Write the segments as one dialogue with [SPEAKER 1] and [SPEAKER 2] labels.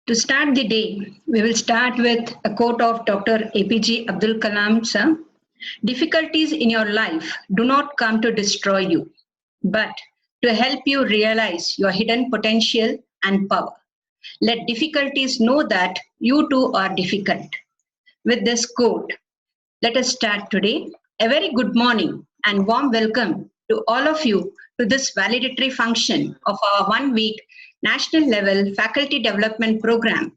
[SPEAKER 1] To start the day, we will start with a quote of Dr. APJ Abdul Kalam sir. Difficulties in your life do not come to destroy you, but to help you realize your hidden potential and power. Let difficulties know that you too are difficult. With this quote, let us start today. A very good morning and warm welcome to all of you to this validatory function of our 1 week national level faculty development program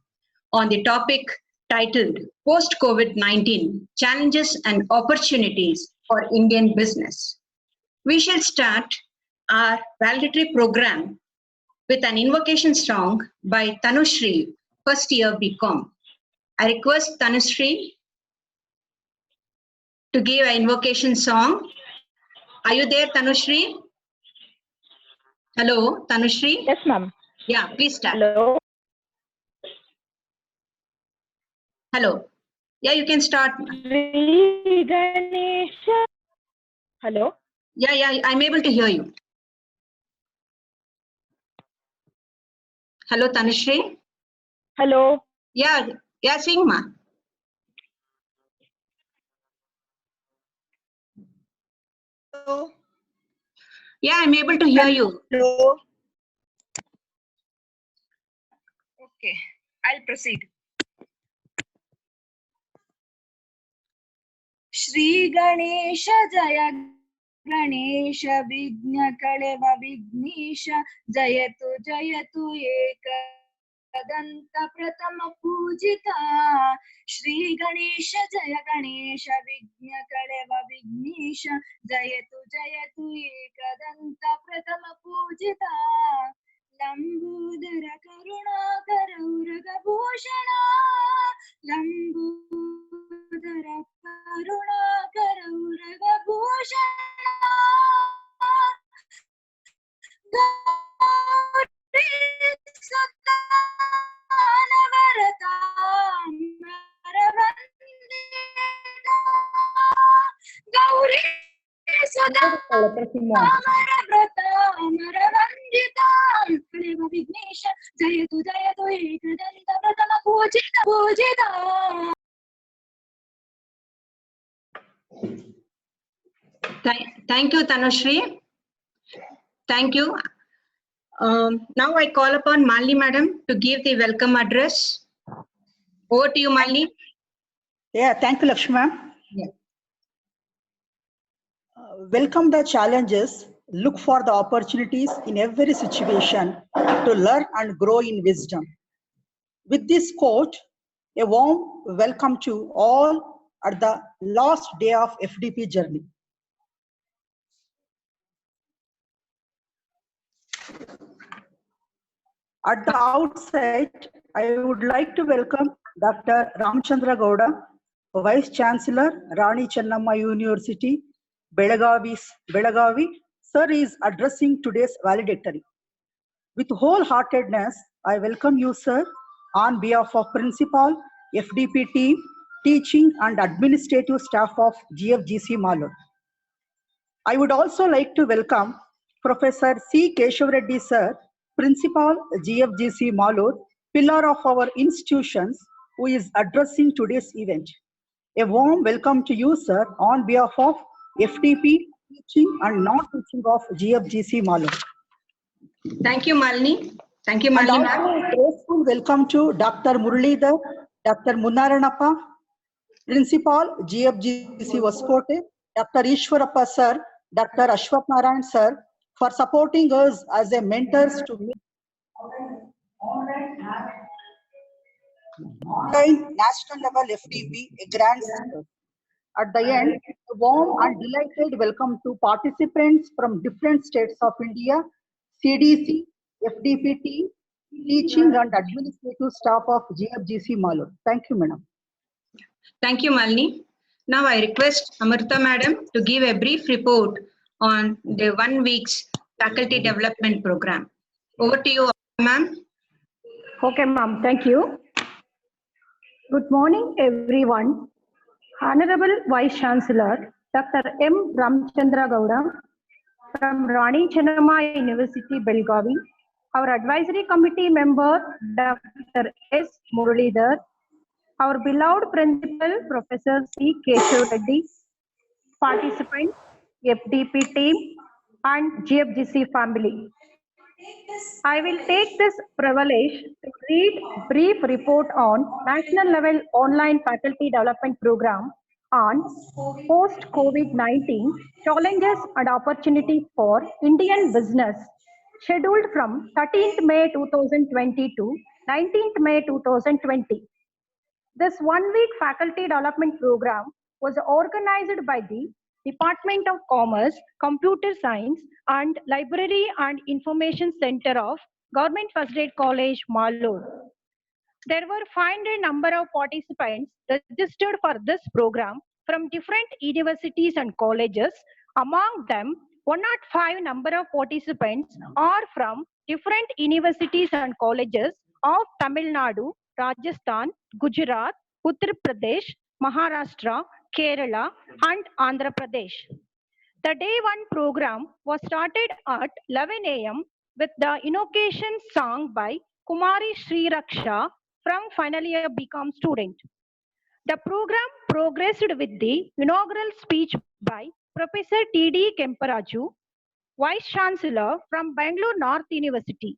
[SPEAKER 1] on the topic titled Post COVID-19 Challenges and Opportunities for Indian Business. We shall start our validatory program with an invocation song by Tanushri, first year BCom. I request Tanushri to give an invocation song. Are you there, Tanushri? Hello, Tanushri?
[SPEAKER 2] Yes, ma'am.
[SPEAKER 1] Yeah, please start.
[SPEAKER 2] Hello.
[SPEAKER 1] Hello. Yeah, you can start.
[SPEAKER 2] Shri Ganesha. Hello.
[SPEAKER 1] Yeah, I'm able to hear you. Hello, Tanushri?
[SPEAKER 2] Hello.
[SPEAKER 1] Yeah, sing ma.
[SPEAKER 3] Hello.
[SPEAKER 1] Yeah, I'm able to hear you.
[SPEAKER 3] Hello. Okay, I'll proceed. Shri Ganesha Jaya Ganesha Vigna Kaleva Vignesha Jayatu Jayatu Ekadanta Pratama Pujita Shri Ganesha Jaya Ganesha Vigna Kaleva Vignesha Jayatu Jayatu Ekadanta Pratama Pujita लंबूदर Karunakar उरगभूषण लंबूदर Karunakar उरगभूषण Gauri सुतानवरतामरवन्दिता Gauri सुतामरव्रतामरवन्दिता कलेव Vighnesh जयतु जयतु एकदन्त प्रथम पूजिता पूजिता.
[SPEAKER 1] Thank you, Tanushri. Thank you. Now I call upon Malini Madam to give the welcome address. Over to you, Malini.
[SPEAKER 4] Yeah, thank you, Lakshmi ma'am.
[SPEAKER 1] Yeah.
[SPEAKER 4] Welcome the challenges, look for the opportunities in every situation to learn and grow in wisdom. With this quote, a warm welcome to all at the last day of FDP journey. At the outset, I would like to welcome Dr. Ramchandra Gowda, Vice Chancellor, Rani Chennamma University, Belagavi. Sir is addressing today's valedictory. With wholeheartedness, I welcome you, sir, on behalf of Principal, FDP team, teaching and administrative staff of GFGC Malur. I would also like to welcome Professor C. Keshav Reddy, sir, Principal, GFGC Malur, pillar of our institutions, who is addressing today's event. A warm welcome to you, sir, on behalf of FDP, teaching and non-teaching of GFGC Malur.
[SPEAKER 1] Thank you, Malini. Thank you,
[SPEAKER 4] And
[SPEAKER 1] Malini.
[SPEAKER 4] also a grateful welcome to Dr. Muralidhar, Dr. Munnaranappa, Principal, GFGC Vaskote, Dr. Ishwarappa, sir, Dr. Ashwath Narayan, sir, for supporting us as a mentors to me. National level FDP, a grand success. At the end, a warm and delighted welcome to participants from different states of India, CDC, FDP team, teaching and administrative staff of GFGC Malur. Thank you, madam.
[SPEAKER 1] Thank you, Malini. Now I request Amrita Madam to give a brief report on the 1 week's faculty development program. Over to you, ma'am.
[SPEAKER 5] Okay, ma'am. Thank you. Good morning, everyone. Honorable Vice Chancellor, Dr. M. Ramchandra Gowda from Rani Chennamma University, Belgavi, our advisory committee member, Dr. S. Muralidhar, our beloved principal, Professor C. Keshav Reddy, participants, FDP team, and GFGC family. I will take this privilege to read a brief report on National Level Online Faculty Development Program on post-COVID-19 challenges and opportunities for Indian business, scheduled from 13th May 2020 to 19th May 2020. This one-week faculty development program was organized by the Department of Commerce, Computer Science and Library and Information Center of Government First Aid College, Malur. There were 500 number of participants registered for this program from different universities and colleges. Among them, 105 number of participants are from different universities and colleges of Tamil Nadu, Rajasthan, Gujarat, Uttar Pradesh, Maharashtra, Kerala, and Andhra Pradesh. The day one program was started at 11 a.m. with the invocation sung by Kumari Sri Raksha from final year BCom student. The program progressed with the inaugural speech by Professor T.D. Kemparaju, Vice Chancellor from Bangalore North University.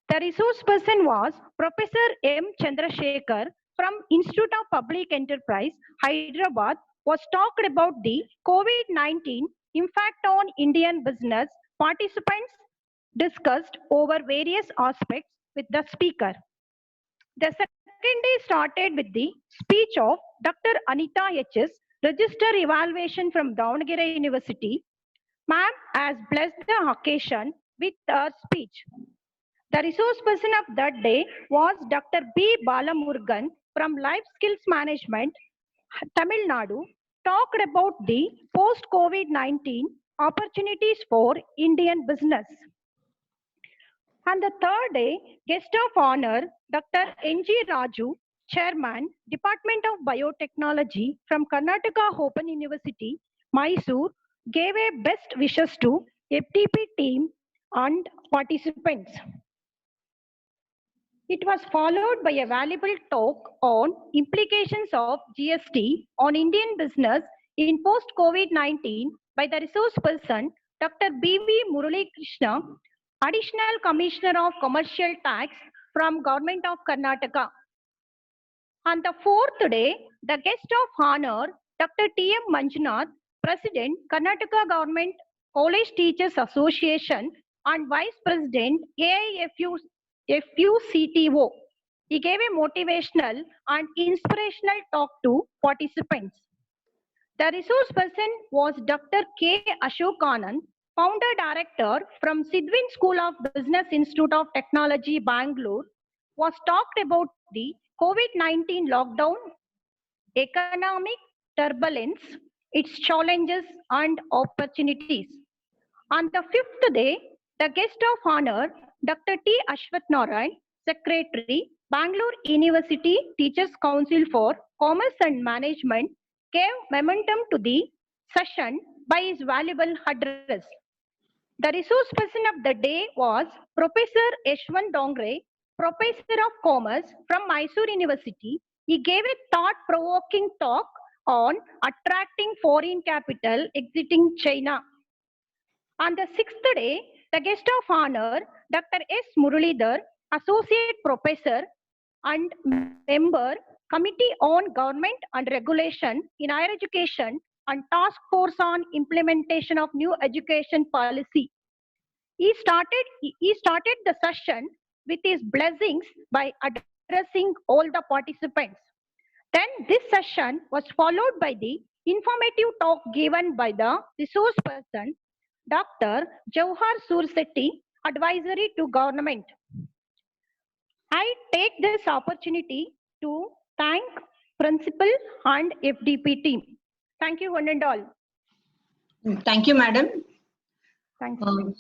[SPEAKER 5] The resource person was Professor M. Chandrasekhar from Institute of Public Enterprise, Hyderabad, was talked about the COVID-19 impact on Indian business. Participants discussed over various aspects with the speaker. The second day started with the speech of Dr. Anita H.S., Register Evaluation from Davangere University. Ma'am has blessed the occasion with her speech. The resource person of that day was Dr. B. Balamurugan from Life Skills Management, Tamil Nadu, talked about the post-COVID-19 opportunities for Indian business. On the third day, guest of honor, Dr. N.G. Raju, Chairman, Department of Biotechnology from Karnataka Open University, Mysore, gave a best wishes to FDP team and participants. It was followed by a valuable talk on implications of GST on Indian business in post-COVID-19 by the resource person, Dr. B.V. Murali Krishna, Additional Commissioner of Commercial Tax from Government of Karnataka. On the fourth day, the guest of honor, Dr. T.M. Manjunath, President, Karnataka Government College Teachers Association and Vice President, AIFU-CTO. He gave a motivational and inspirational talk to participants. The resource person was Dr. K. Ashokanand, Founder Director from Sidwin School of Business Institute of Technology, Bangalore, was talked about the COVID-19 lockdown, economic turbulence, its challenges and opportunities. On the fifth day, the guest of honor, Dr. T. Ashwath Narayan, Secretary, Bangalore University Teachers Council for Commerce and Management, gave momentum to the session by his valuable address. The resource person of the day was Professor Yashwant Dongre, Professor of Commerce from Mysore University. He gave a thought-provoking talk on attracting foreign capital exiting China. On the sixth day, the guest of honor, Dr. S. Muralidhar, Associate Professor and Member, Committee on Government and Regulation in Higher Education and Task Force on Implementation of New Education Policy. He started the session with his blessings by addressing all the participants. Then this session was followed by the informative talk given by the resource person, Dr. Jawhar Sursetti, Advisory to Government. I take this opportunity to thank Principal and FDP team. Thank you, one and all.
[SPEAKER 1] Thank you, madam.
[SPEAKER 5] Thank you.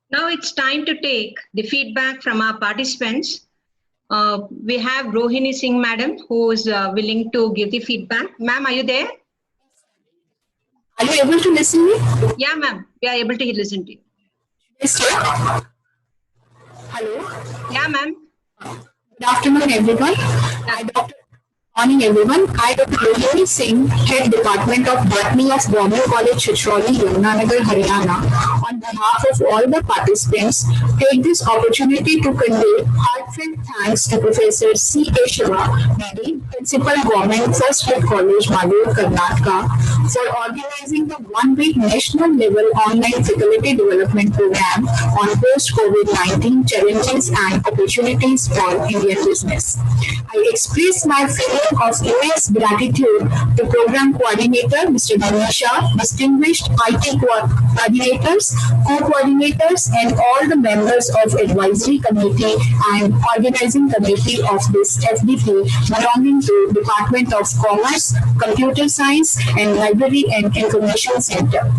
[SPEAKER 1] Now it's time to take the feedback from our participants. We have Rohini Singh madam who is willing to give the feedback. Ma'am, are you there?
[SPEAKER 6] Are you able to listen me?
[SPEAKER 1] Yeah, ma'am. We are able to listen to you.
[SPEAKER 6] Yes, sir. Hello.
[SPEAKER 1] Yeah, ma'am.
[SPEAKER 6] Good afternoon, everyone. Morning, everyone. I, Dr. Rohini Singh, Head Department of Botany of Government College, Chicholi, Yamunanagar, Haryana, on behalf of all the participants, take this opportunity to convey heartfelt thanks to Professor C. A. Shiva, BD, Principal Government First Aid College, Malur, Karnataka, for organizing the one-week national level online faculty development program on post-COVID-19 challenges and opportunities for Indian business. I express my feeling of immense gratitude to Program Coordinator Mr. Dhanisha, distinguished IT coordinators, co-coordinators, and all the members of Advisory Committee and Organizing Committee of this FDP belonging to Department of Commerce, Computer Science, and Library and Information Center.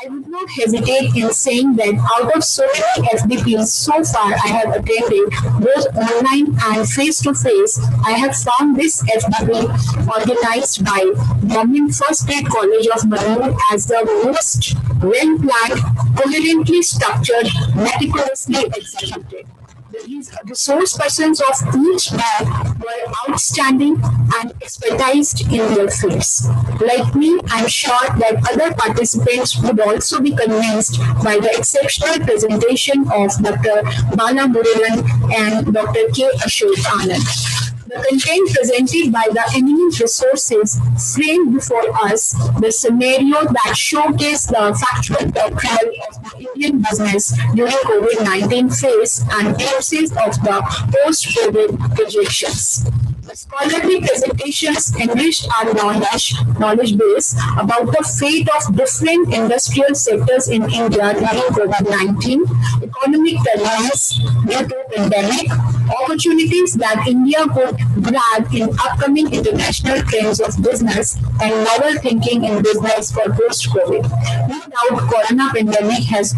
[SPEAKER 6] I would not hesitate in saying that out of so many FDPs so far I have attended, both online and face-to-face, I have found this FDP organized by Government First Aid College of Malur as the most well-planned, coherently structured, meticulously executed. The resource persons of each bank were outstanding and expertised in their fields. Like me, I'm sure that other participants would also be convinced by the exceptional presentation of Dr. Bala Murugan and Dr. K. Ashok Anand. The content presented by the eminent resources framed before us the scenario that showcased the factual portrayal of the Indian business during COVID-19 phase and glimpses of the post-COVID projections. The scholarly presentations enriched our knowledge base about the fate of different industrial sectors in India during COVID-19, economic turbulence due to pandemic, opportunities that India could grab in upcoming international trends of business, and novel thinking in business for post-COVID. No doubt, corona pandemic has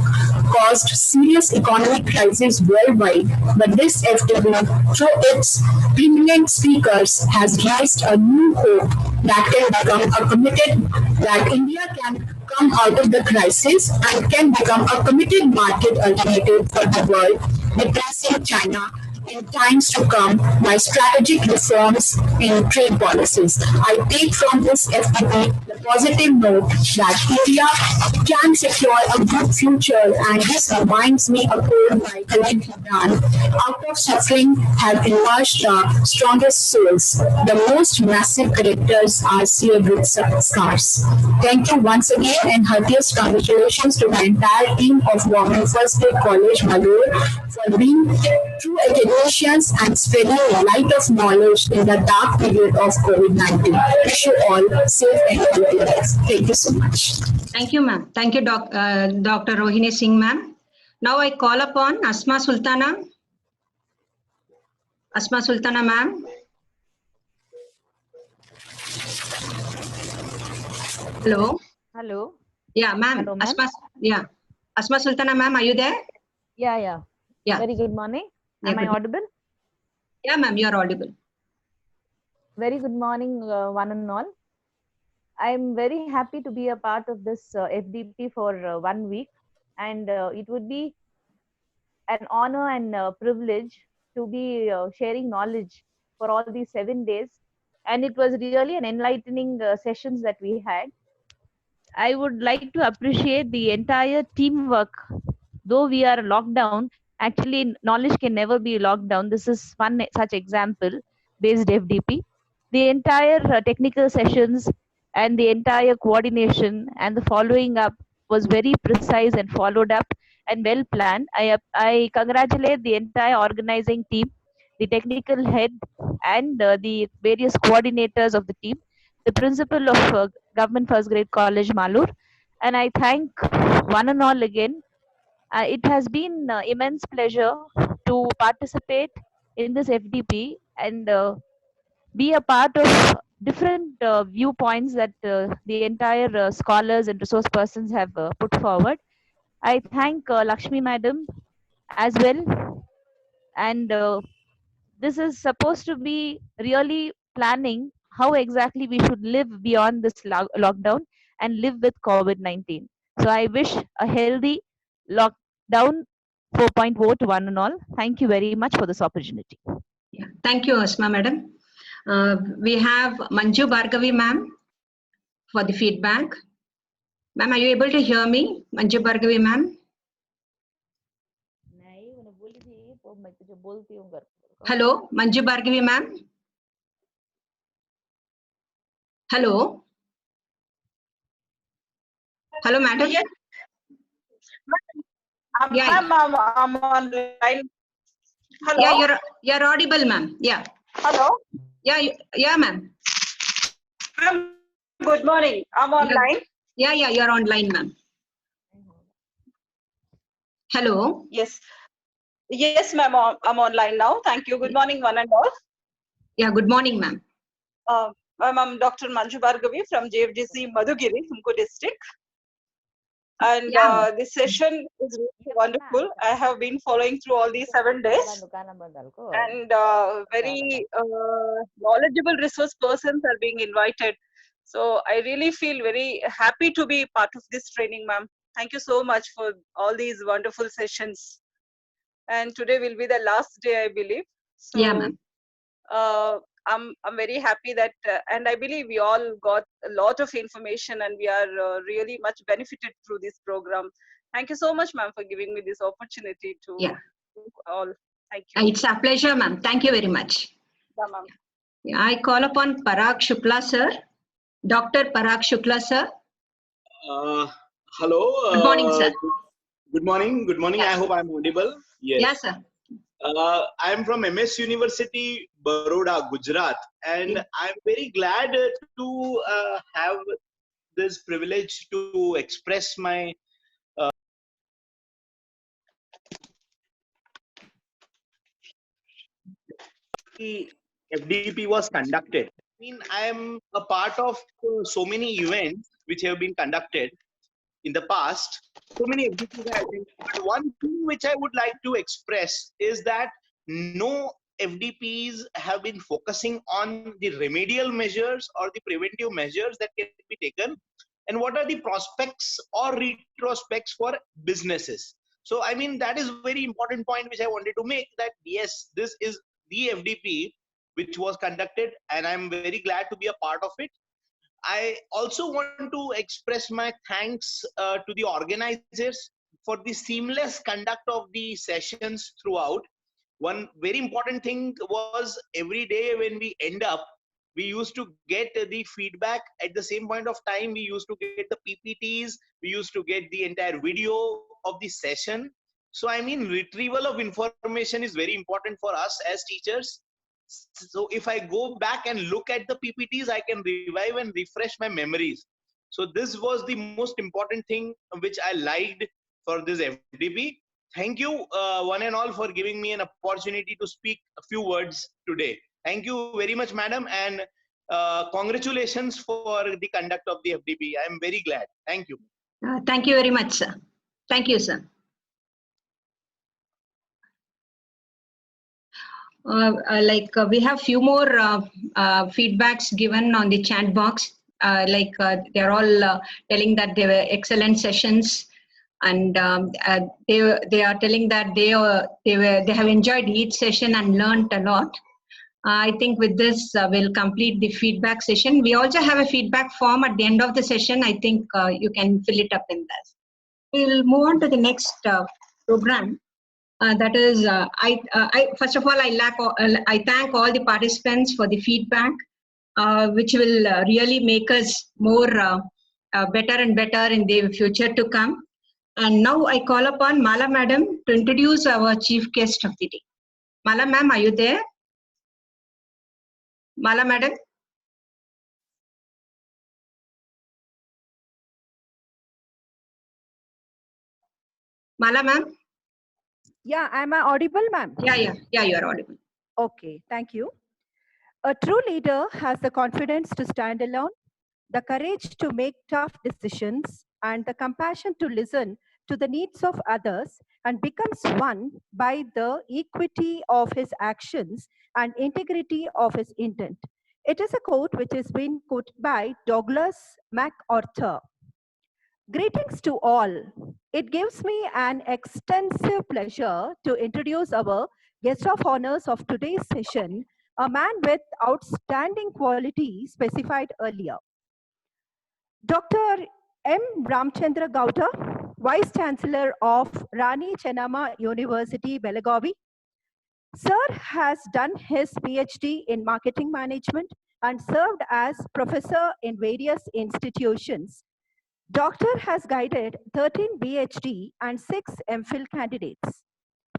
[SPEAKER 6] caused serious economic crisis worldwide, but this FTB, through its brilliant speakers, has raised a new hope that can become a committed, that India can come out of the crisis and can become a committed market alternative for the world, replacing China in times to come by strategic reforms in trade policies. I take from this FTP the positive note that India can secure a good future, and this reminds me of quote by Khalid Gibran: out of suffering have emerged the strongest souls. The most massive characters are seared with scars. Thank you once again, and heartiest congratulations to the entire team of Government First Aid College, Malur, for being true academicians and spreading a light of knowledge in the dark period of COVID-19. Wish you all safe and healthy lives. Thank you so much.
[SPEAKER 1] Thank you, ma'am. Thank you, Dr. Rohini Singh, ma'am. Now I call upon Asma Sultana. Asma Sultana, ma'am. Hello.
[SPEAKER 2] Hello.
[SPEAKER 1] Yeah, ma'am.
[SPEAKER 2] Hello, ma'am.
[SPEAKER 1] Asma Sultana, ma'am, are you there?
[SPEAKER 2] Yeah.
[SPEAKER 1] Yeah.
[SPEAKER 2] Very good morning.
[SPEAKER 1] Yeah,
[SPEAKER 2] Am I
[SPEAKER 1] good.
[SPEAKER 2] audible?
[SPEAKER 1] Yeah, ma'am, you are audible.
[SPEAKER 2] Very good morning, one and all. I'm very happy to be a part of this FDP for 1 week, and it would be an honor and privilege to be sharing knowledge for all these 7 days. And it was really an enlightening sessions that we had. I would like to appreciate the entire teamwork. Though we are locked down, actually knowledge can never be locked down. This is one such example based FDP. The entire technical sessions and the entire coordination and the following up was very precise and followed up and well planned. I congratulate the entire organizing team, the technical head, and the various coordinators of the team, the principal of Government First Grade College, Malur, and I thank one and all again. It has been immense pleasure to participate in this FDP and be a part of different viewpoints that the entire scholars and resource persons have put forward. I thank Lakshmi Madam as well, and this is supposed to be really planning how exactly we should live beyond this lockdown and live with COVID-19. So I wish a healthy lockdown 4.0 to one and all. Thank you very much for this opportunity.
[SPEAKER 1] Yeah. Thank you, Asma madam. We have Manju Bhargavi ma'am for the feedback. Ma'am, are you able to hear me? Manju Bhargavi ma'am. Hello, Manju Bhargavi ma'am. Hello. Hello, madam.
[SPEAKER 7] Yes.
[SPEAKER 1] Yeah.
[SPEAKER 7] Ma'am, I'm online. Hello.
[SPEAKER 1] Yeah, you're audible, ma'am. Yeah.
[SPEAKER 7] Hello.
[SPEAKER 1] Yeah, ma'am.
[SPEAKER 7] Ma'am, good morning. I'm online.
[SPEAKER 1] Yeah, you're online, ma'am. Hello.
[SPEAKER 7] Yes. Yes, ma'am. I'm online now. Thank you. Good morning, one and all.
[SPEAKER 1] Yeah, good morning, ma'am.
[SPEAKER 7] Ma'am, I'm Dr. Manju Bhargavi from JFDC Madhugiri, Tumkur district. And this session is really wonderful. I have been following through all these 7 days. And very knowledgeable resource persons are being invited. So I really feel very happy to be part of this training, ma'am. Thank you so much for all these wonderful sessions. And today will be the last day, I believe. So,
[SPEAKER 1] yeah, ma'am.
[SPEAKER 7] I'm very happy that, and I believe we all got a lot of information and we are really much benefited through this program. Thank you so much, ma'am, for giving me this opportunity to all. Thank you.
[SPEAKER 1] It's a pleasure, ma'am. Thank you very much.
[SPEAKER 7] Yeah, ma'am.
[SPEAKER 1] Yeah, I call upon Parag Shukla, sir. Dr. Parag Shukla, sir.
[SPEAKER 8] Hello.
[SPEAKER 1] Good morning, sir.
[SPEAKER 8] Good morning. Good morning.
[SPEAKER 1] Yes.
[SPEAKER 8] I hope I'm audible. Yes.
[SPEAKER 1] Yes, sir.
[SPEAKER 8] I'm from MS University, Baroda, Gujarat, and I'm very glad to have this privilege to express my FDP was conducted. I mean, I am a part of so many events which have been conducted in the past. So many FDPs I attended. But one thing which I would like to express is that no FDPs have been focusing on the remedial measures or the preventive measures that can be taken, and what are the prospects or retrospects for businesses. So I mean, that is a very important point which I wanted to make, that yes, this is the FDP which was conducted and I'm very glad to be a part of it. I also want to express my thanks to the organizers for the seamless conduct of the sessions throughout. One very important thing was, every day when we end up, we used to get the feedback. At the same point of time, we used to get the PPTs, we used to get the entire video of the session. So I mean, retrieval of information is very important for us as teachers. So if I go back and look at the PPTs, I can revive and refresh my memories. So this was the most important thing which I liked for this FDP. Thank you one and all for giving me an opportunity to speak a few words today. Thank you very much, madam, and congratulations for the conduct of the FDP. I am very glad. Thank you.
[SPEAKER 1] Thank you very much, sir. Thank you, sir. We have few more feedbacks given on the chat box. They're all telling that they were excellent sessions, and they are telling that they have enjoyed each session and learned a lot. I think with this we'll complete the feedback session. We also have a feedback form at the end of the session. I think you can fill it up in this. We'll move on to the next program. That is, first of all, I thank all the participants for the feedback, which will really make us more better and better in the future to come. And now I call upon Mala Madam to introduce our chief guest of the day. Mala Ma'am, are you there? Mala Madam? Mala Ma'am?
[SPEAKER 5] Yeah, am I audible, ma'am?
[SPEAKER 1] Yeah, you are audible.
[SPEAKER 5] Okay, thank you. A true leader has the confidence to stand alone, the courage to make tough decisions, and the compassion to listen
[SPEAKER 9] to the needs of others and becomes one by the equity of his actions and integrity of his intent. It is a quote which has been quoted by Douglas MacArthur. Greetings to all. It gives me an extensive pleasure to introduce our guest of honors of today's session, a man with outstanding qualities specified earlier. Dr. M. Ramchandra Gowda, Vice Chancellor of Rani Chennamma University, Belagavi. Sir has done his PhD in marketing management and served as professor in various institutions. Doctor has guided 13 PhD and 6 MPhil candidates.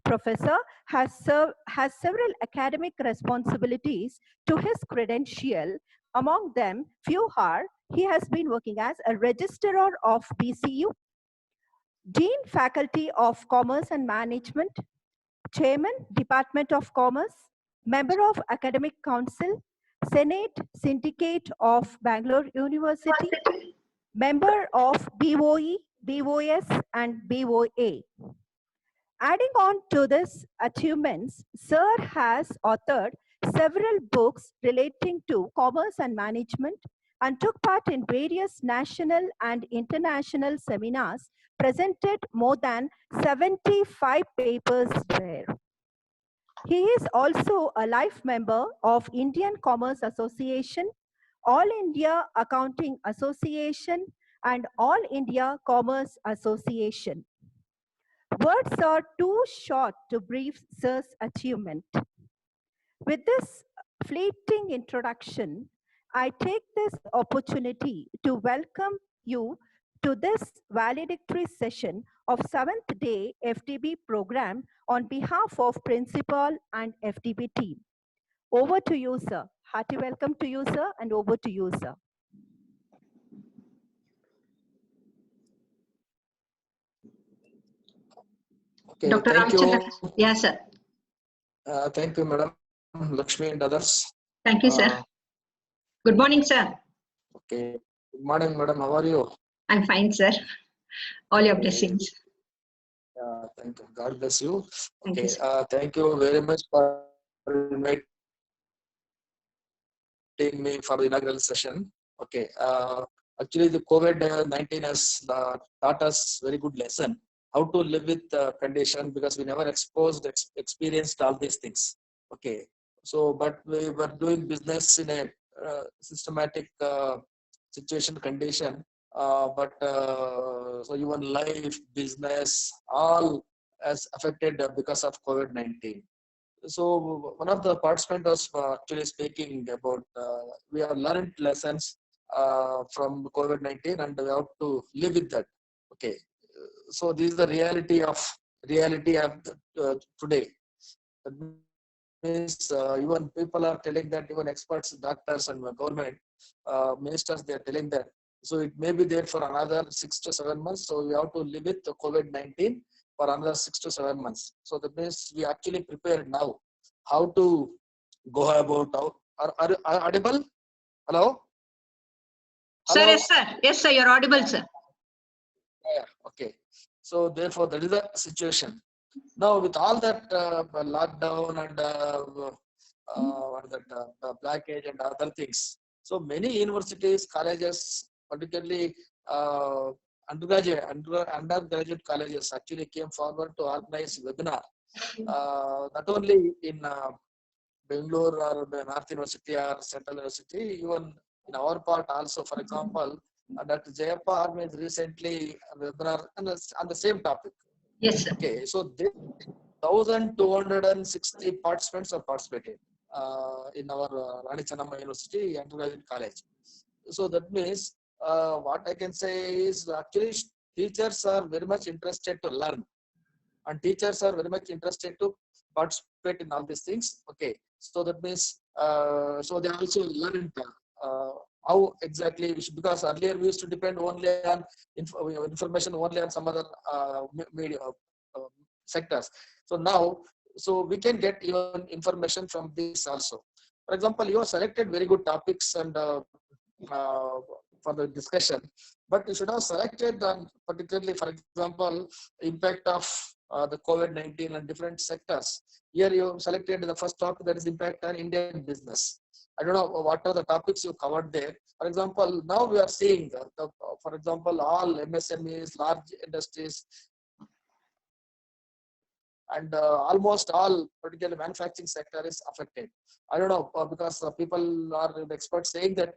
[SPEAKER 9] Professor has several academic responsibilities to his credential. Among them, few are, he has been working as a registrar of BCU, Dean Faculty of Commerce and Management, Chairman, Department of Commerce, Member of Academic Council, Senate Syndicate of Bangalore University, Member of BOE, BOS, and BOA. Adding on to this achievements, Sir has authored several books relating to commerce and management and took part in various national and international seminars, presented more than 75 papers there. He is also a life member of Indian Commerce Association, All India Accounting Association, and All India Commerce Association. Words are too short to brief Sir's achievement. With this fleeting introduction, I take this opportunity to welcome you to this valedictory session of 7th day FDB program on behalf of Principal and FDB team. Over to you, sir. Hearty welcome to you, sir, and over to you, sir.
[SPEAKER 10] Okay,
[SPEAKER 1] Dr.
[SPEAKER 10] thank you.
[SPEAKER 1] Ramchandra. Yes, sir.
[SPEAKER 10] Thank you, Madam Lakshmi and others.
[SPEAKER 1] Thank you, sir. Good morning, sir.
[SPEAKER 10] Okay. Good morning, Madam. How are you?
[SPEAKER 1] I'm fine, sir. All your blessings.
[SPEAKER 10] Thank you. God bless you.
[SPEAKER 1] Thank
[SPEAKER 10] Okay.
[SPEAKER 1] you, sir.
[SPEAKER 10] Thank you very much for inviting me for the inaugural session. Okay. Actually, the COVID-19 has taught us very good lesson how to live with condition, because we never experienced all these things. Okay. So, but we were doing business in a systematic situation condition. So even life, business, all as affected because of COVID-19. So one of the participants was actually speaking about we have learned lessons from COVID-19 and we have to live with that. Okay. So this is the reality of today. That means even people are telling that, even experts, doctors and government ministers, they are telling that. So it may be there for another 6 to 7 months. So we have to live with the COVID-19 for another 6 to 7 months. So that means we actually prepared now how to go about. Are audible? Hello?
[SPEAKER 1] Sir,
[SPEAKER 10] Hello?
[SPEAKER 1] yes, sir. Yes, sir. You're audible, sir.
[SPEAKER 10] Yeah, okay. So therefore, that is the situation. Now, with all that lockdown and blockage and other things, so many universities, colleges, particularly undergraduate colleges, actually came forward to organize webinar. Not only in Bangalore or North University or Central University, even in our part also. For example, Dr. Jayappa organized recently a webinar on the same topic.
[SPEAKER 1] Yes, sir.
[SPEAKER 10] Okay, so 1,260 participants are participated in our Rani Chennamma University undergraduate college. So that means what I can say is actually teachers are very much interested to learn, and teachers are very much interested to participate in all these things. Okay, so that means so they also learn how exactly we should, because earlier we used to depend only on information only on some other media sectors. So now, so we can get even information from this also. For example, you have selected very good topics and for the discussion. But you should have selected, particularly, for example, impact of the COVID-19 and different sectors. Here you selected the first topic, that is impact on Indian business. I don't know what are the topics you covered there. For example, now we are seeing, for example, all MSMEs, large industries, and almost all, particularly manufacturing sector, is affected. I don't know, because people are experts saying that,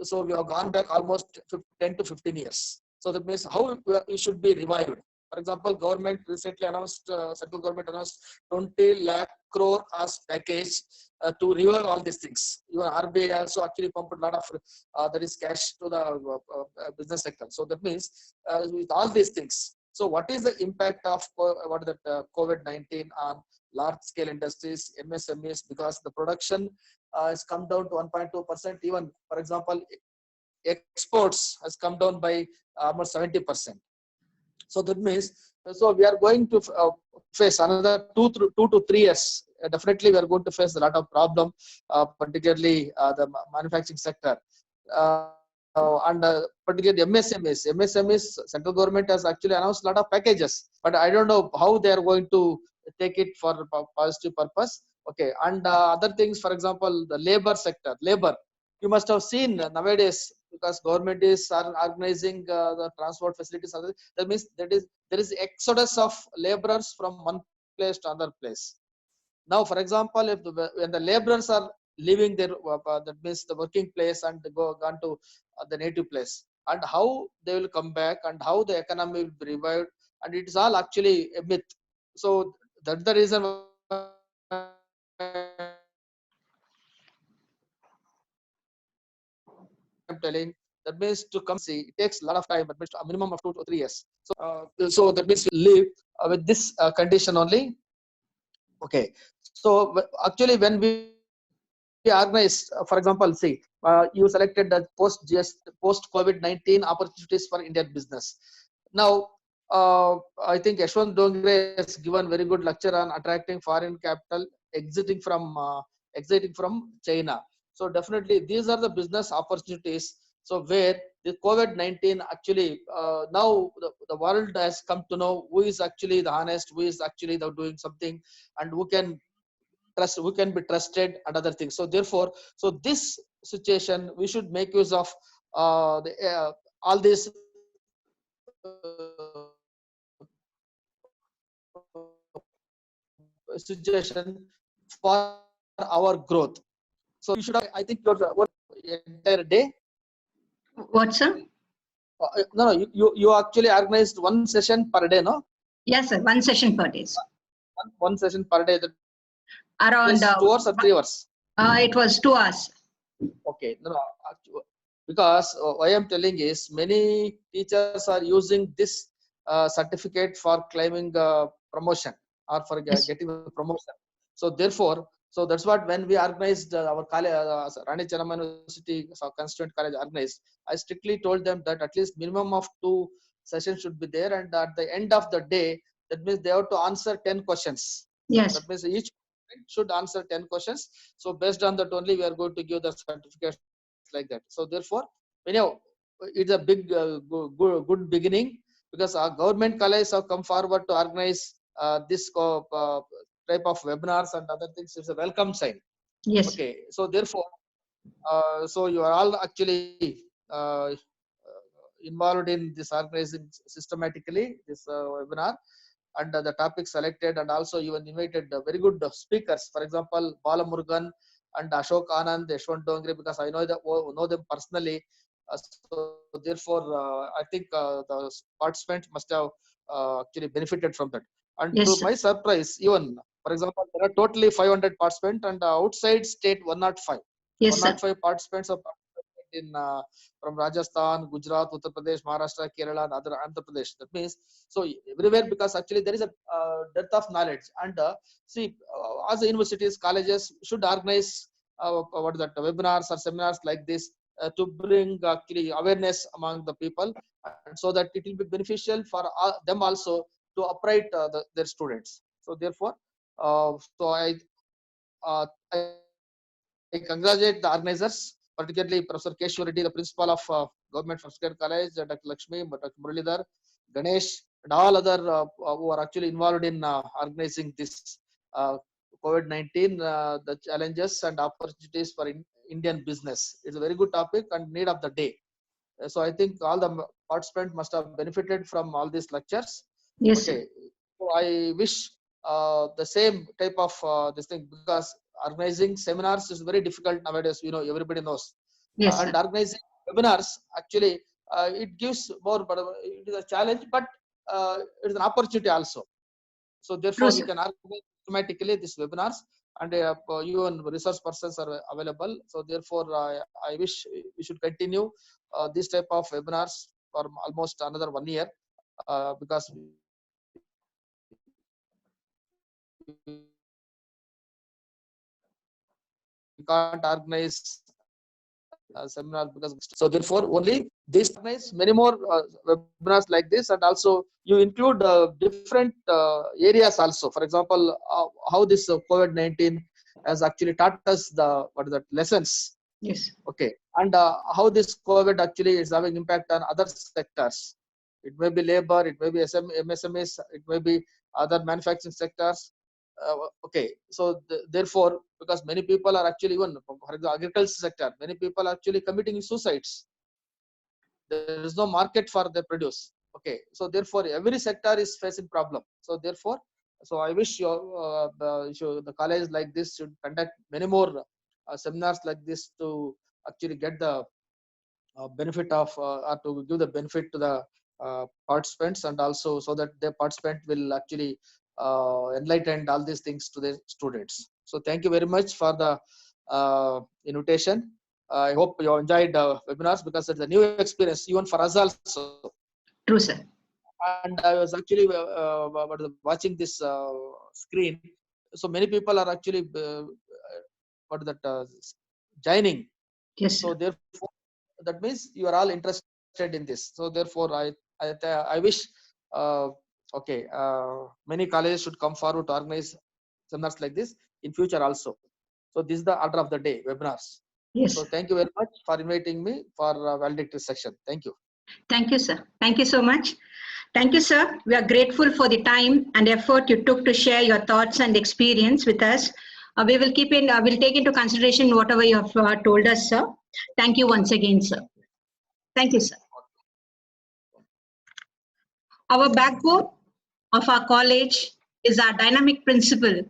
[SPEAKER 10] so we have gone back almost 10 to 15 years. So that means how it should be revived. For example, government recently announced, central government announced 20 lakh crore as package to revive all these things. Even RBI also actually pumped a lot of that is cash to the business sector. So that means with all these things, so what is the impact of COVID-19 on large scale industries, MSMEs, because the production has come down to 1.2%. Even, for example, exports has come down by almost 70%. So that means, so we are going to face another 2 to 3 years. Definitely, we are going to face a lot of problem, particularly the manufacturing sector. And particularly MSMEs, central government has actually announced a lot of packages, but I don't know how they are going to take it for positive purpose. Okay, and other things, for example, the labor sector, you must have seen nowadays, because government is organizing the transport facilities. That means there is exodus of laborers from one place to another place. Now, for example, when the laborers are leaving their that means the working place and gone to the native place, and how they will come back and how the economy will be revived, and it is all actually a myth. So that's the reason why I'm telling. That means to come see, it takes a lot of time, but a minimum of 2 to 3 years. So that means we live with this condition only. Okay. So actually, when we organize, for example, see, you selected the post COVID-19 opportunities for Indian business. Now, I think Yashwant Dongre has given very good lecture on attracting foreign capital, exiting from China. So definitely, these are the business opportunities. So where the COVID-19 actually, now the world has come to know who is actually the honest, who is actually doing something, and who can be trusted, and other things. So therefore, so this situation, we should make use of all this situation for our growth. So you should have, I think, your entire day.
[SPEAKER 1] What, sir?
[SPEAKER 10] No, you actually organized one session per day, no?
[SPEAKER 1] Yes, sir. One session per day.
[SPEAKER 10] One session per day.
[SPEAKER 1] Around
[SPEAKER 10] 2 hours or 3 hours?
[SPEAKER 1] It was 2 hours.
[SPEAKER 10] Okay, no, because why I'm telling is, many teachers are using this certificate for claiming promotion, or for getting the promotion. So therefore, so that's what, when we organized our college, Rani Chennamma University Constituent College organized, I strictly told them that at least minimum of 2 sessions should be there, and at the end of the day, that means they have to answer 10 questions.
[SPEAKER 1] Yes.
[SPEAKER 10] That means each should answer 10 questions. So based on that only, we are going to give the certificates like that. So therefore, anyhow, it's a big good beginning, because our government colleges have come forward to organize this type of webinars and other things. It's a welcome sign.
[SPEAKER 1] Yes.
[SPEAKER 10] Okay. So therefore, so you are all actually involved in this organizing systematically this webinar, and the topic selected, and also you invited very good speakers. For example, Bala Murugan and Ashok Anand, Yashwant Dongre, because I know them personally. So therefore, I think the participants must have actually benefited from that. And
[SPEAKER 1] Yes,
[SPEAKER 10] to
[SPEAKER 1] sir.
[SPEAKER 10] my surprise, even, for example, there are totally 500 participants, and outside state 105.
[SPEAKER 1] Yes, sir.
[SPEAKER 10] 105 participants are in from Rajasthan, Gujarat, Uttar Pradesh, Maharashtra, Kerala, and other Andhra Pradesh. That means, so everywhere, because actually there is a depth of knowledge. And see, as the universities, colleges should organize webinars or seminars like this to bring actually awareness among the people, and so that it will be beneficial for them also to upright their students. So therefore, so I congratulate the organizers particularly Professor Keshwar Reddy, the principal of Government First Grade College, Dr. Lakshmi, Dr. Muralidhar, Ganesh, and all other who are actually involved in organizing this COVID-19, the challenges and opportunities for Indian business. It's a very good topic and need of the day. So I think all the participants must have benefited from all these lectures.
[SPEAKER 1] Yes.
[SPEAKER 10] Okay. So I wish the same type of this thing, because organizing seminars is very difficult nowadays. Everybody knows.
[SPEAKER 1] Yes.
[SPEAKER 10] And organizing webinars, actually, it gives more, but it is a challenge, but it is an opportunity also. So therefore, we can organize systematically these webinars, and you and resource persons are available. So therefore, I wish we should continue this type of webinars for almost another 1 year, because we can't organize seminars because so therefore only this organize many more webinars like this, and also you include different areas also. For example, how this COVID-19 has actually taught us the lessons.
[SPEAKER 1] Yes.
[SPEAKER 10] Okay, and how this COVID actually is having impact on other sectors. It may be labor, it may be MSMEs, it may be other manufacturing sectors. Okay, so therefore, because many people are actually, even for example, agriculture sector, many people are actually committing suicides. There is no market for their produce. Okay, so therefore every sector is facing problem. So therefore, so I wish the college like this should conduct many more seminars like this to actually get the benefit of or to give the benefit to the participants, and also so that the participant will actually enlighten all these things to the students. So thank you very much for the invitation. I hope you enjoyed webinars, because it's a new experience even for us also.
[SPEAKER 1] True, sir.
[SPEAKER 10] And I was actually watching this screen. So many people are actually joining.
[SPEAKER 1] Yes.
[SPEAKER 10] So therefore, that means you are all interested in this. So therefore, I wish many colleges should come forward to organize seminars like this in future also. So this is the order of the day, webinars.
[SPEAKER 1] Yes.
[SPEAKER 10] So thank you very much for inviting me for valedictory section. Thank you.
[SPEAKER 1] Thank you, sir. Thank you so much. Thank you, sir. We are grateful for the time and effort you took to share your thoughts and experience with us. We will we'll take into consideration whatever you have told us, sir. Thank you once again, sir. Thank you, sir. Our backbone of our college is our dynamic principal,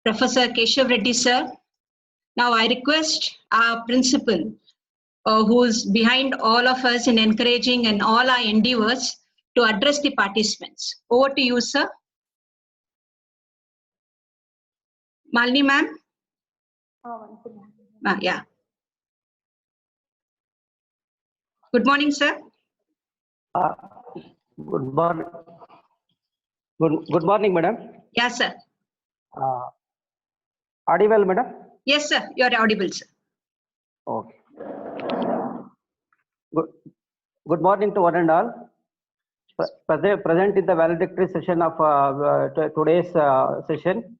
[SPEAKER 1] Professor Keshwar Reddy, sir. Now I request our principal, who's behind all of us in encouraging and all our endeavors, to address the participants. Over to you, sir. Malini ma'am? Yeah. Good morning, sir.
[SPEAKER 11] Good morning. Good morning, madam.
[SPEAKER 1] Yes, sir.
[SPEAKER 11] Audible, madam?
[SPEAKER 1] Yes, sir. You are audible, sir.
[SPEAKER 11] Okay. Good morning to one and all. Present in the valedictory session of today's session.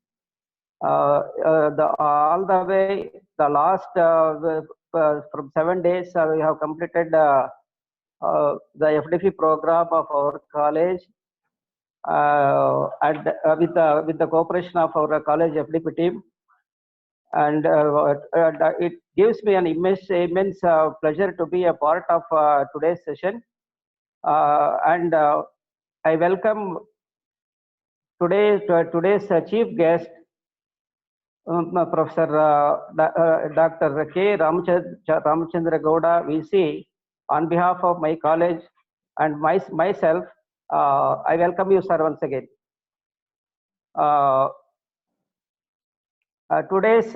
[SPEAKER 11] All the way, the last from 7 days, we have completed the FDP program of our college, and with the cooperation of our college FDP team. And it gives me an immense pleasure to be a part of today's session. And I welcome today's chief guest, Professor Dr. K. Ramachandra Gowda, VC, on behalf of my college and myself. I welcome you, sir, once again. Today's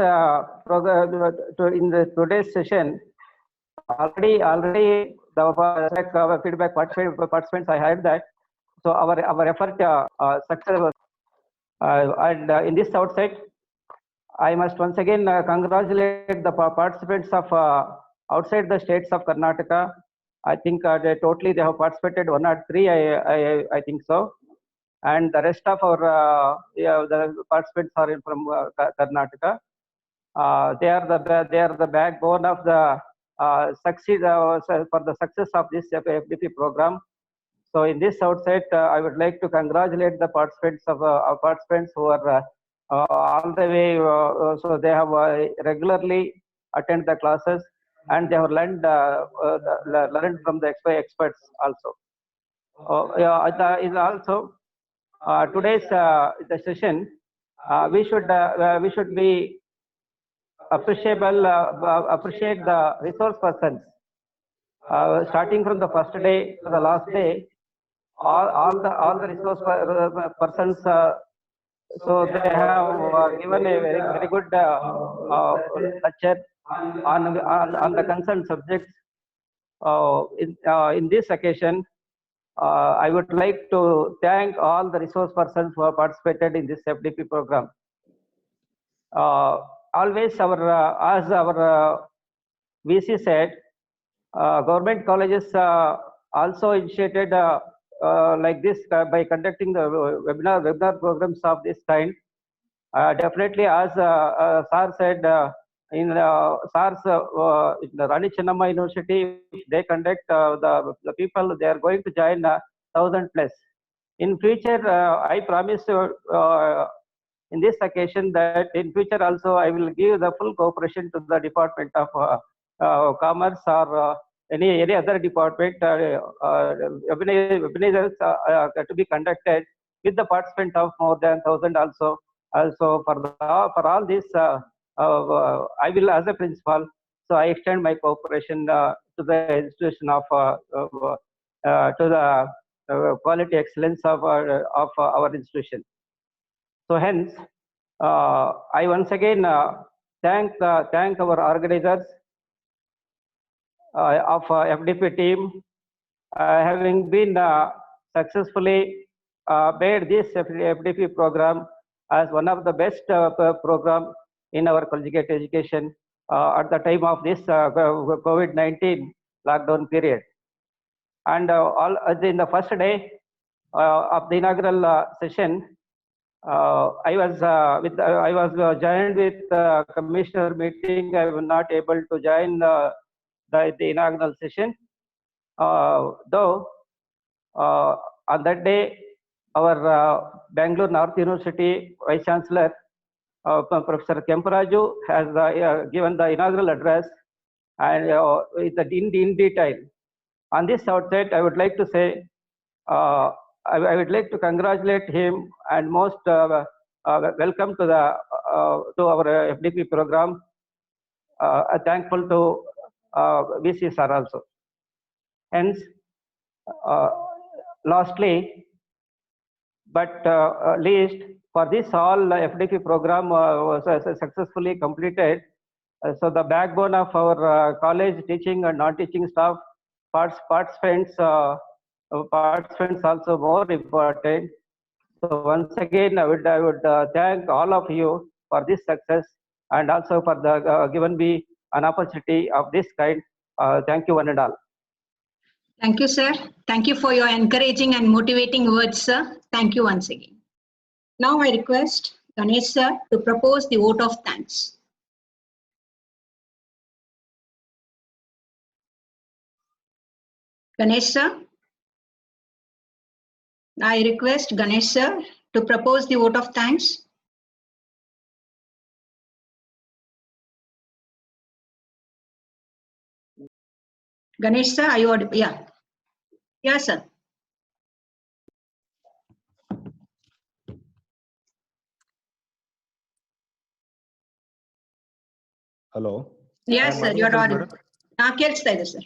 [SPEAKER 11] today's session, already the feedback participants, I heard that. So our effort successful. And in this outside, I must once again congratulate the participants of outside the states of Karnataka. I think they have participated 1 or 3. I think so. And the rest of our the participants are from Karnataka. They are the backbone of the succeed for the success of this FDP program. So in this outset, I would like to congratulate the participants who are all the way. So they have regularly attend the classes and they have learned from the experts also. Is also today's the session. We should be appreciate the resource persons, starting from the first day to the last day. All the resource persons. So they have given a very good lecture on the concerned subjects. In this occasion, I would like to thank all the resource persons who have participated in this FDP program. Always as our VC said, government colleges also initiated like this by conducting the webinar programs of this kind. Definitely, as Sir said, in SARS, in the Rani Chennamma University, they conduct the people, they are going to join 1,000 plus. In future, I promise in this occasion that in future also I will give the full cooperation to the Department of Commerce or any other department webinars to be conducted with the participant of more than 1,000 also. Also for all this, I will as a principal, so I extend my cooperation to the institution of to the quality excellence of our institution. So hence, I once again thank our organizers of FDP team, having been successfully made this FDP program as one of the best program in our collegiate education at the time of this COVID-19 lockdown period. And in the first day of the inaugural session, I was joined with the commissioner meeting. I was not able to join the inaugural session. Though on that day, our Bangalore North University Vice Chancellor, Professor Kemparaju, has given the inaugural address and in detail. On this outset, I would like to say, I would like to congratulate him and most welcome to our FDP program. Thankful to VC sir also. Hence, lastly, but least, for this all FDP program was successfully completed. So the backbone of our college teaching and non-teaching staff, participants also more important. So once again, I would thank all of you for this success and also for the given me an opportunity of this kind. Thank you one and all.
[SPEAKER 1] Thank you, sir. Thank you for your encouraging and motivating words, sir. Thank you once again. Now I request Ganesh sir to propose the vote of thanks. Ganesh sir. I request Ganesh sir to propose the vote of thanks. Ganesh sir, are you audible? Yeah. Yes, sir.
[SPEAKER 12] Hello.
[SPEAKER 1] Yes, sir, you're audible. ಕೇಳಿಸ್ತಾ ಇದೆ sir.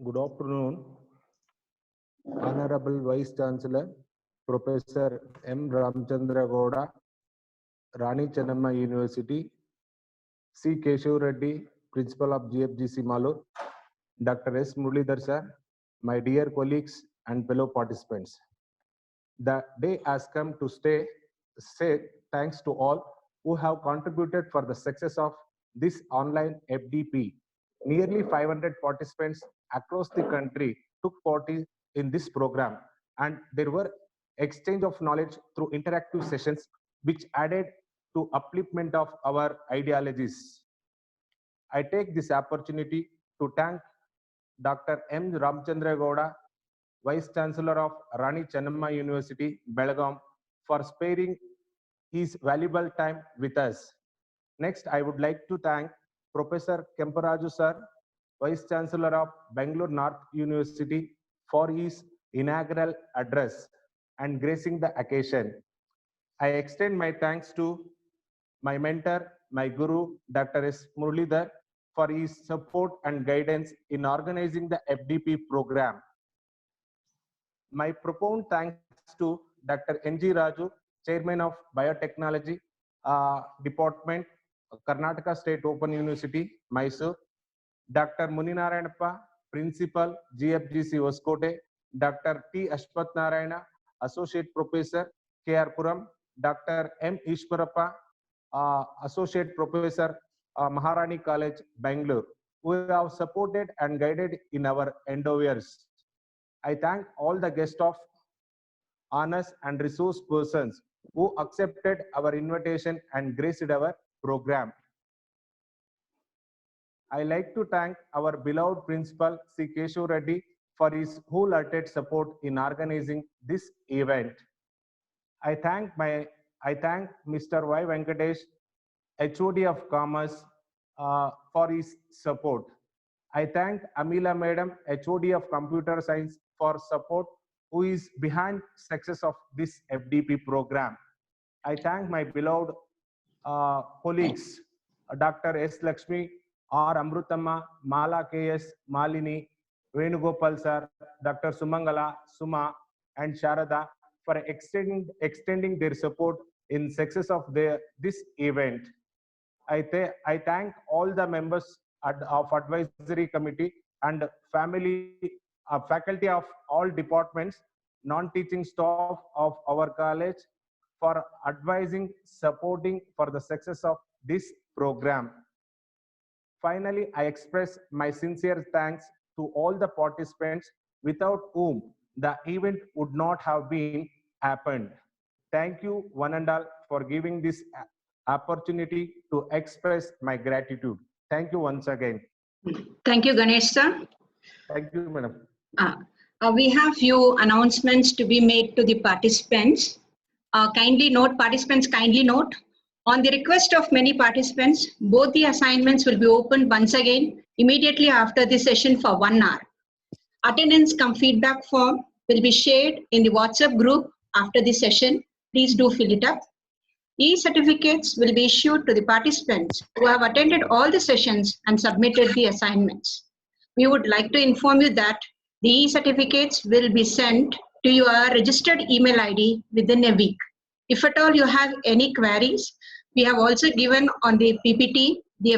[SPEAKER 12] Good afternoon, Honorable Vice Chancellor, Professor M. Ramchandra Gowda, Rani Chennamma University, C. Keshav Reddy, Principal of GFGC Malur, Dr. S. Muralidhar sir, my dear colleagues and fellow participants. The day has come to say thanks to all who have contributed for the success of this online FDP. Nearly 500 participants across the country took part in this program, and there were exchange of knowledge through interactive sessions which added to upliftment of our ideologies. I take this opportunity to thank Dr. M. Ramchandra Gowda, Vice Chancellor of Rani Chennamma University, Belgaum, for sparing his valuable time with us. Next, I would like to thank Professor Kemparaju Sir, Vice Chancellor of Bangalore North University, for his inaugural address and gracing the occasion. I extend my thanks to my mentor, my guru, Dr. S. Muralidhar, for his support and guidance in organizing the FDP program. My profound thanks to Dr. N.G. Raju, Chairman of Biotechnology Department, Karnataka State Open University, Mysore, Dr. Muninarayanappa, Principal, GFGC Hoskote, Dr. T. Ashwath Narayana, Associate Professor, KR Puram, Dr. M. Ishwarappa, Associate Professor, Maharani College, Bangalore, who have supported and guided in our endeavors. I thank all the guests of honors and resource persons who accepted our invitation and graced our program. I like to thank our beloved principal, C. Keshav Reddy, for his wholehearted support in organizing this event. I thank Mr. Y. Venkatesh, HOD of Commerce, for his support. I thank Amila Madam, HOD of Computer Science, for support, who is behind success of this FDP program. I thank my beloved colleagues, Dr. S. Lakshmi, R. Amrutamma, Mala K.S., Malini, Venugopal sir, Dr. Sumangala, Suma, and Sharada, for extending their support in success of this event. I thank all the members of advisory committee and faculty of all departments, non-teaching staff of our college, for advising, supporting for the success of this program. Finally, I express my sincere thanks to all the participants without whom the event would not have been happened. Thank you one and all for giving this opportunity to express my gratitude. Thank you once again.
[SPEAKER 1] Thank you, Ganesh sir.
[SPEAKER 12] Thank you, madam.
[SPEAKER 1] We have few announcements to be made to the participants. Participants kindly note, on the request of many participants, both the assignments will be opened once again immediately after the session for 1 hour. Attendance cum feedback form will be shared in the WhatsApp group after the session. Please do fill it up. E-certificates will be issued to the participants who have attended all the sessions and submitted the assignments. We would like to inform you that the e-certificates will be sent to your registered email ID within a week. If at all you have any queries, we have also given on the PPT, the